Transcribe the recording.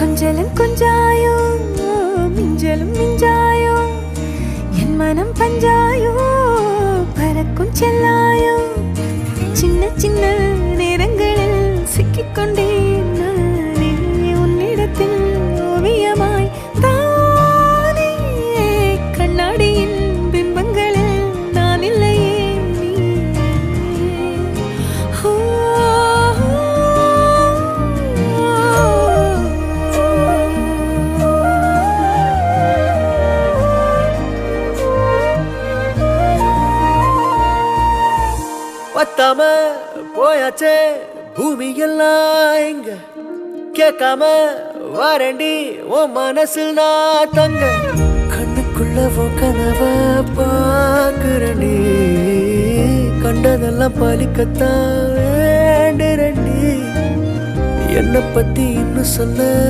கொஞ்சலும் கொஞ்சாயோ மிஞ்சலும் மிஞ்சாயோ என் மனம் பஞ்சாயோ பறக்கும் செல்லாயோ சின்ன சின்ன நேரங்களில் சிக்கிக்கொண்டேன் நானே உன்னிடத்தில் ஓவியமாய் தானே கண்ணாடியின் பிம்பங்களில் நான் இல்லையே பத்தாம போயாச்சே பூமி எல்லாம் இங்க கேட்காம வாரண்டி உன் மனசில் நான் தங்க கண்ணுக்குள்ள உன் கனவ பாக்குறண்டி கண்டதெல்லாம் பலிக்கத்தான் வேண்டுறண்டி என்னை பத்தி இன்னும் சொல்ல